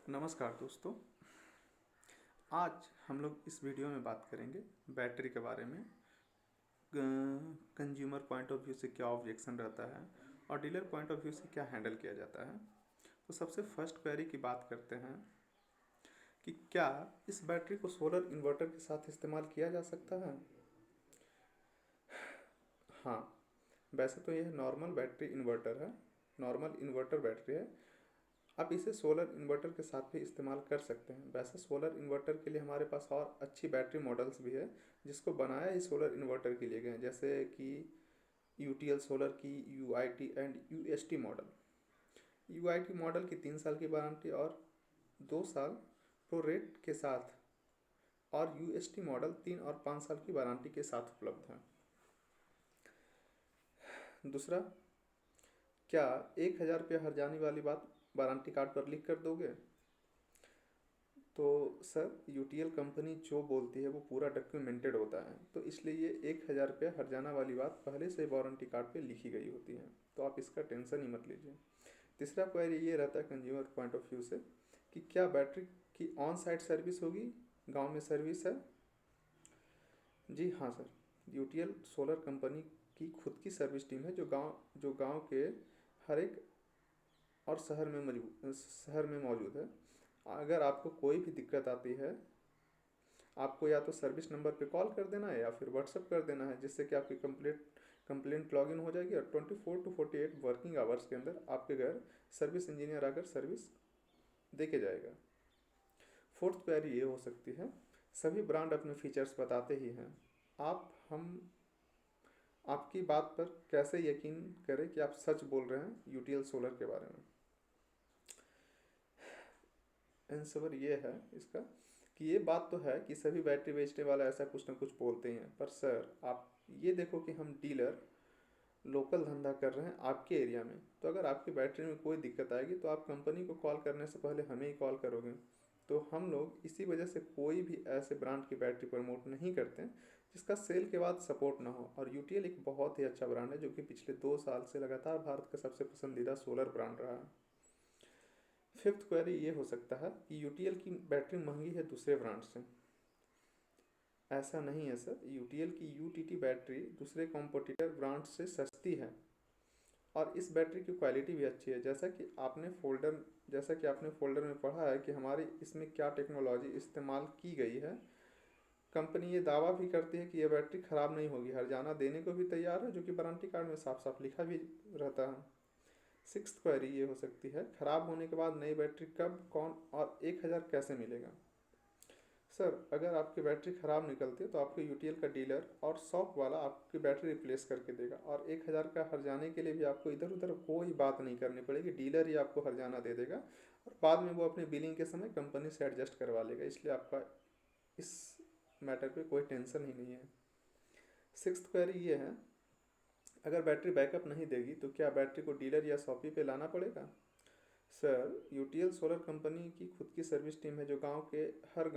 नमस्कार दोस्तों। आज हम लोग इस वीडियो में बात करेंगे बैटरी के बारे में। कंज्यूमर पॉइंट ऑफ व्यू से क्या ऑब्जेक्शन रहता है और डीलर पॉइंट ऑफ व्यू से क्या हैंडल किया जाता है। तो सबसे फर्स्ट क्वेरी की बात करते हैं कि क्या इस बैटरी को सोलर इन्वर्टर के साथ इस्तेमाल किया जा सकता है। हाँ, वैसे तो यह नॉर्मल बैटरी इन्वर्टर है, नॉर्मल इन्वर्टर बैटरी है। आप इसे सोलर इन्वर्टर के साथ भी इस्तेमाल कर सकते हैं। वैसे सोलर इन्वर्टर के लिए हमारे पास और अच्छी बैटरी मॉडल्स भी है जिसको बनाया ही सोलर इन्वर्टर के लिए गए हैं, जैसे कि यूटीएल सोलर की UIT and UST model. UIT model की 3 साल की वारंटी और 2 साल प्रोरेट के साथ, और यूएसटी मॉडल 3 और 5 साल की वारंटी के साथ उपलब्ध है। दूसरा, क्या 1,000 रुपया हर जाने वाली बात वारंटी कार्ड पर लिख कर दोगे। तो सर, यूटीएल कंपनी जो बोलती है वो पूरा डॉक्यूमेंटेड होता है, तो इसलिए ये 1,000 रुपया हर्जाना वाली बात पहले से वारंटी कार्ड पे लिखी गई होती है, तो आप इसका टेंशन ही मत लीजिए। तीसरा क्वेरी ये रहता है कंज्यूमर पॉइंट ऑफ व्यू से कि क्या बैटरी की ऑन साइट सर्विस होगी, गांव में सर्विस है। जी हाँ सर, यूटीएल सोलर कंपनी की खुद की सर्विस टीम है जो गांव के हर एक और शहर में मौजूद है। अगर आपको कोई भी दिक्कत आती है, आपको या तो सर्विस नंबर पे कॉल कर देना है या फिर व्हाट्सअप कर देना है, जिससे कि आपकी कंप्लेंट लॉगिन हो जाएगी और 24 to 48 वर्किंग आवर्स के अंदर आपके घर सर्विस इंजीनियर आकर सर्विस दे के जाएगा। फोर्थ क्वेरी ये हो सकती है, सभी ब्रांड अपने फीचर्स बताते ही हैं, हम आपकी बात पर कैसे यकीन करें कि आप सच बोल रहे हैं यूटीएल सोलर के बारे में। आंसर ये है इसका कि ये बात तो है कि सभी बैटरी बेचने वाला ऐसा कुछ ना कुछ बोलते ही हैं, पर सर आप ये देखो कि हम डीलर लोकल धंधा कर रहे हैं आपके एरिया में, तो अगर आपकी बैटरी में कोई दिक्कत आएगी तो आप कंपनी को कॉल करने से पहले हमें ही कॉल करोगे। तो हम लोग इसी वजह से कोई भी ऐसे ब्रांड की बैटरी प्रमोट नहीं करते हैं जिसका सेल के बाद सपोर्ट ना हो, और यूटीएल एक बहुत ही अच्छा ब्रांड है जो कि पिछले 2 साल से लगातार भारत का सबसे पसंदीदा सोलर ब्रांड रहा है। फिफ्थ क्वेरी ये हो सकता है कि यूटीएल की बैटरी महंगी है दूसरे ब्रांड से। ऐसा नहीं है सर, यूटीएल की यूटीटी बैटरी दूसरे कॉम्पिटिटर ब्रांड से सस्ती है और इस बैटरी की क्वालिटी भी अच्छी है। जैसा कि आपने फोल्डर में पढ़ा है कि हमारी इसमें क्या टेक्नोलॉजी इस्तेमाल की गई है। कंपनी ये दावा भी करती है कि यह बैटरी ख़राब नहीं होगी, हर्जाना देने को भी तैयार है, जो कि वारंटी कार्ड में साफ साफ लिखा भी रहता है। सिक्स्थ क्वेरी ये हो सकती है, ख़राब होने के बाद नई बैटरी कब, कौन और 1,000 कैसे मिलेगा। सर, अगर आपकी बैटरी ख़राब निकलती है तो आपके यूटीएल का डीलर और शॉप वाला आपकी बैटरी रिप्लेस करके देगा, और 1,000 का हर्जाने के लिए भी आपको इधर उधर कोई बात नहीं करनी पड़ेगी, डीलर ही आपको हर्जाना दे देगा और बाद में वो अपनी बिलिंग के समय कंपनी से एडजस्ट करवा लेगा, इसलिए आपका इस मैटर पे कोई टेंशन ही नहीं है। सिक्स्थ क्वेरी ये है, अगर बैटरी बैकअप नहीं देगी तो क्या बैटरी को डीलर या शॉपी पे लाना पड़ेगा। सर, यूटीएल सोलर कंपनी की खुद की सर्विस टीम है जो हर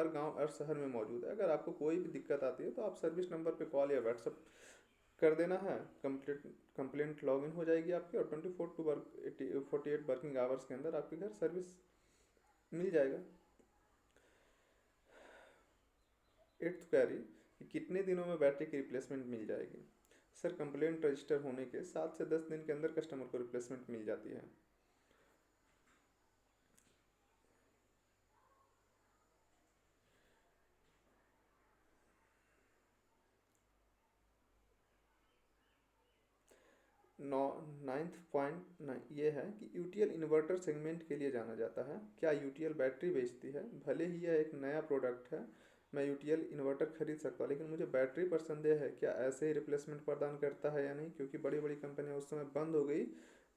गांव और शहर में मौजूद है। अगर आपको कोई भी दिक्कत आती है तो आप सर्विस नंबर पे कॉल या व्हाट्सअप कर देना है, कंप्लेंट लॉगिन हो जाएगी आपकी और 24 to 48 वर्किंग आवर्स के अंदर आपके घर सर्विस मिल जाएगा। एट्थ क्वेरी कि कितने दिनों में बैटरी की रिप्लेसमेंट मिल जाएगी। सर, कंप्लेंट रजिस्टर होने के 7 से 10 दिन के अंदर कस्टमर को रिप्लेसमेंट मिल जाती है। नौ नाइन्थ पॉइंट ये है कि यूटीएल इन्वर्टर सेगमेंट के लिए जाना जाता है। क्या यूटीएल बैटरी बेचती है। भले ही यह एक नया प्रोडक्ट है, मैं यूटीएल इन्वर्टर खरीद सकता हूँ, लेकिन मुझे बैटरी पर संदेह है क्या ऐसे ही रिप्लेसमेंट प्रदान करता है या नहीं, क्योंकि बड़ी बड़ी कंपनियां उस समय बंद हो गई।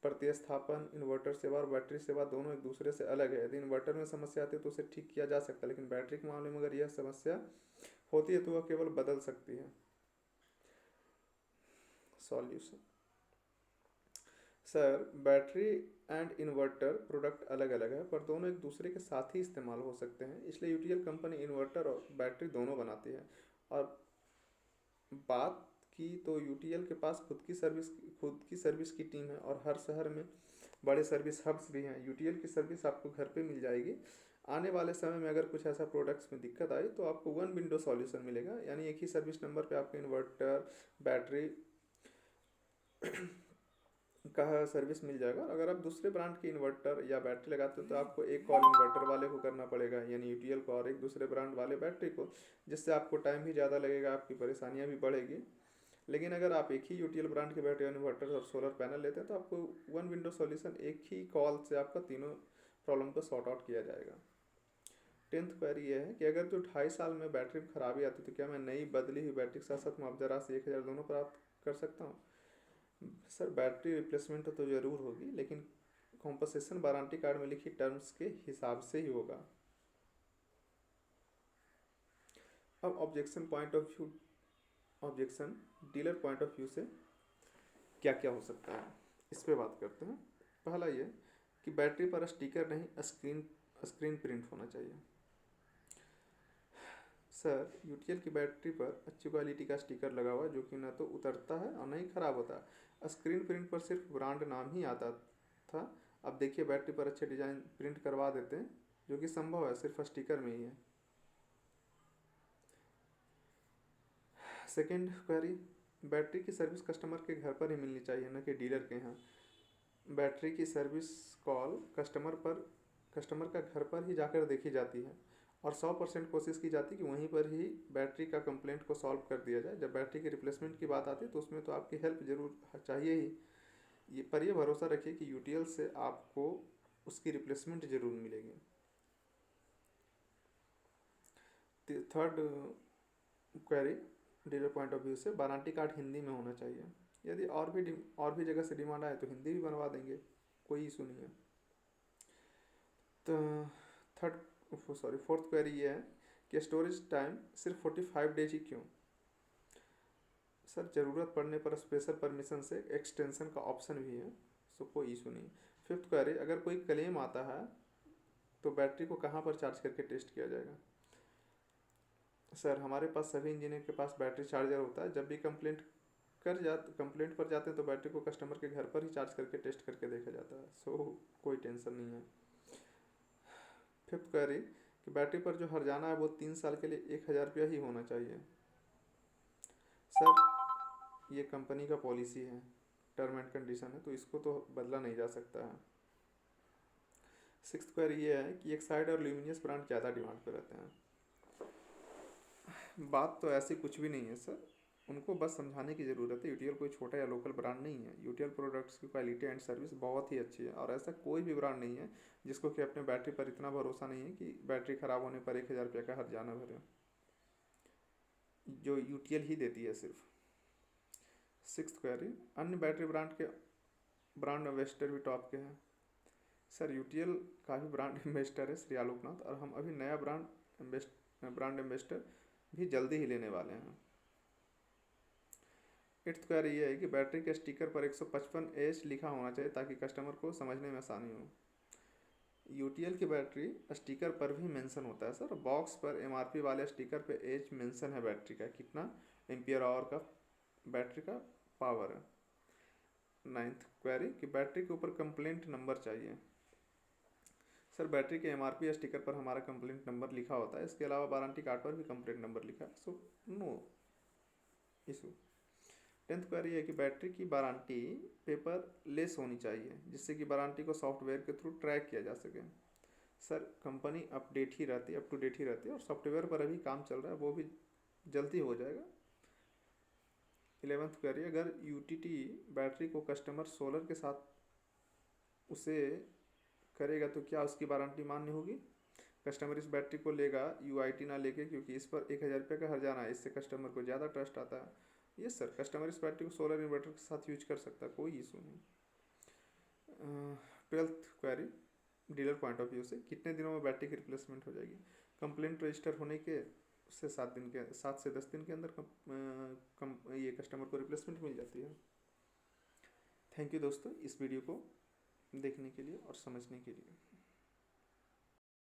प्रतिस्थापन, इन्वर्टर सेवा और बैटरी सेवा दोनों एक दूसरे से अलग है। यदि इन्वर्टर में समस्या आती है तो उसे ठीक किया जा सकता है, लेकिन बैटरी के मामले में अगर यह समस्या होती है तो वह केवल बदल सकती है। Solution, sir, battery and inverter product अलग अलग है, पर दोनों एक दूसरे के साथ ही इस्तेमाल हो सकते हैं, इसलिए यूटीएल कंपनी इन्वर्टर और बैटरी दोनों बनाती है। और बात की तो यूटीएल के पास खुद की सर्विस की टीम है और हर शहर में बड़े सर्विस हब्स भी हैं। यूटीएल की सर्विस आपको घर पे मिल जाएगी। आने वाले समय में अगर कुछ ऐसा प्रोडक्ट्स में दिक्कत आई तो आपको वन विंडो सॉल्यूशन मिलेगा, यानी एक ही सर्विस नंबर पे आपको इन्वर्टर, बैटरी का सर्विस मिल जाएगा। अगर आप दूसरे ब्रांड के इन्वर्टर या बैटरी लगाते हो तो आपको एक कॉल इन्वर्टर वाले को करना पड़ेगा, यानी यूटीएल को, और एक दूसरे ब्रांड वाले बैटरी को, जिससे आपको टाइम भी ज़्यादा लगेगा, आपकी परेशानियाँ भी बढ़ेगी। लेकिन अगर आप एक ही यूटीएल ब्रांड के बैटरी इन्वर्टर और सोलर पैनल लेते हैं तो आपको वन विंडो सॉल्यूशन, एक ही कॉल से आपका तीनों प्रॉब्लम को सॉर्ट आउट किया जाएगा। 10th क्वेरी ये है कि अगर जो 2.5 साल में बैटरी में खराबी आती तो क्या मैं नई बदली हुई बैटरी के साथ साथ मुआवजा राशि 1,000 दोनों प्राप्त कर सकता हूँ? सर, बैटरी रिप्लेसमेंट तो ज़रूर होगी, लेकिन कॉम्पनसेशन वारंटी कार्ड में लिखी टर्म्स के हिसाब से ही होगा। अब objection point of view, objection dealer point of view से क्या क्या हो सकता है, इस पे बात करते हैं। पहला ये कि बैटरी पर स्टिकर नहीं, स्क्रीन प्रिंट होना चाहिए। सर, यूटीएल की बैटरी पर अच्छी क्वालिटी का स्टिकर लगा हुआ है जो कि न तो उतरता है और न ही खराब होता है। स्क्रीन प्रिंट पर सिर्फ ब्रांड नाम ही आता था। अब देखिए बैटरी पर अच्छे डिजाइन प्रिंट करवा देते हैं, जो कि संभव है सिर्फ स्टिकर में ही है। सेकेंड क्वेरी, बैटरी की सर्विस कस्टमर के घर पर ही मिलनी चाहिए, न कि डीलर के यहाँ। बैटरी की सर्विस कॉल कस्टमर का घर पर ही जाकर देखी जाती है और 100% कोशिश की जाती है कि वहीं पर ही बैटरी का कंप्लेंट को सॉल्व कर दिया जाए। जब बैटरी के रिप्लेसमेंट की बात आती है तो उसमें तो आपकी हेल्प जरूर चाहिए ही, पर ये भरोसा रखिए कि यूटीएल से आपको उसकी रिप्लेसमेंट जरूर मिलेगी। Third query, dealer point of view से वारंटी कार्ड हिंदी में होना चाहिए। यदि और भी जगह से डिमांड आए तो हिंदी भी बनवा देंगे, कोई इशू नहीं है। तो फोर्थ क्वेरी ये है कि स्टोरेज टाइम सिर्फ 45 डेज ही क्यों? सर, ज़रूरत पड़ने पर स्पेशल परमिशन से एक्सटेंशन का ऑप्शन भी है, सो कोई इशू नहीं। फिफ्थ क्वेरी, अगर कोई क्लेम आता है तो बैटरी को कहाँ पर चार्ज करके टेस्ट किया जाएगा? सर, हमारे पास सभी इंजीनियर के पास बैटरी चार्जर होता है। जब भी कंप्लेंट पर जाते हैं तो बैटरी को कस्टमर के घर पर ही चार्ज करके टेस्ट करके देखा जाता है, सो कोई टेंशन नहीं है। फिफ्थ क्वेरी कि बैटरी पर जो हर्जाना है वो 3 साल के लिए 1,000 रुपया ही होना चाहिए। सर, ये कंपनी का पॉलिसी है, टर्म एंड कंडीशन है, तो इसको तो बदला नहीं जा सकता है। सिक्स्थ क्वेरी ये है कि एक्साइड और ल्यूमिनियस ब्रांड ज़्यादा डिमांड पर रहते हैं। बात तो ऐसी कुछ भी नहीं है सर, उनको बस समझाने की ज़रूरत है। यूटीएल कोई छोटा या लोकल ब्रांड नहीं है। यूटीएल प्रोडक्ट्स की क्वालिटी एंड सर्विस बहुत ही अच्छी है और ऐसा कोई भी ब्रांड नहीं है जिसको कि अपने बैटरी पर इतना भरोसा नहीं है कि बैटरी ख़राब होने पर 1,000 रुपये का हर्जाना भरे, जो यूटीएल ही देती है सिर्फ। सिक्स्थ क्वेरी, अन्य बैटरी ब्रांड इन्वेस्टर भी टॉप के हैं। सर, यूटीएल का भी ब्रांड इन्वेस्टर है श्री आलोकनाथ, और हम अभी नया ब्रांड इन्वेस्टर भी जल्दी ही लेने वाले हैं। एट्थ क्वेरी ये है कि बैटरी के स्टिकर पर 155H लिखा होना चाहिए ताकि कस्टमर को समझने में आसानी हो। यूटीएल की बैटरी स्टिकर पर भी मेंशन होता है सर, बॉक्स पर एमआरपी वाले स्टिकर पे एच मेंशन है बैटरी का, कितना एम्पियर आवर का बैटरी का पावर है। नाइन्थ क्वेरी कि बैटरी के ऊपर कंप्लेंट नंबर चाहिए। सर, बैटरी के एमआरपी स्टिकर पर हमारा कंप्लेंट नंबर लिखा होता है, इसके अलावा वारंटी कार्ड पर भी कंप्लेंट नंबर लिखा है, so no issue. 10th query है कि बैटरी की वारंटी पेपर लेस होनी चाहिए जिससे कि वारंटी को सॉफ्टवेयर के थ्रू ट्रैक किया जा सके। Sir, company up to date ही रहती है और सॉफ्टवेयर पर अभी काम चल रहा है, वो भी जल्दी हो जाएगा। 11th क्वेरी, अगर यूटीटी बैटरी को कस्टमर सोलर के साथ उसे करेगा तो क्या उसकी वारंटी मान्य होगी? कस्टमर इस बैटरी को लेगा यूआईटी ना लेके, क्योंकि इस पर 1,000 रुपये का हर्जाना है, इससे कस्टमर को ज़्यादा ट्रस्ट आता है। यस सर, कस्टमर इस बैटरी को सोलर इन्वर्टर के साथ यूज कर सकता है, कोई इशू नहीं। 12th query, dealer point of view से कितने दिनों में बैटरी की रिप्लेसमेंट हो जाएगी? कंप्लेंट रजिस्टर होने के उससे 7 से 10 दिन के अंदर ये कस्टमर को रिप्लेसमेंट मिल जाती है। थैंक यू दोस्तों, इस वीडियो को देखने के लिए और समझने के लिए।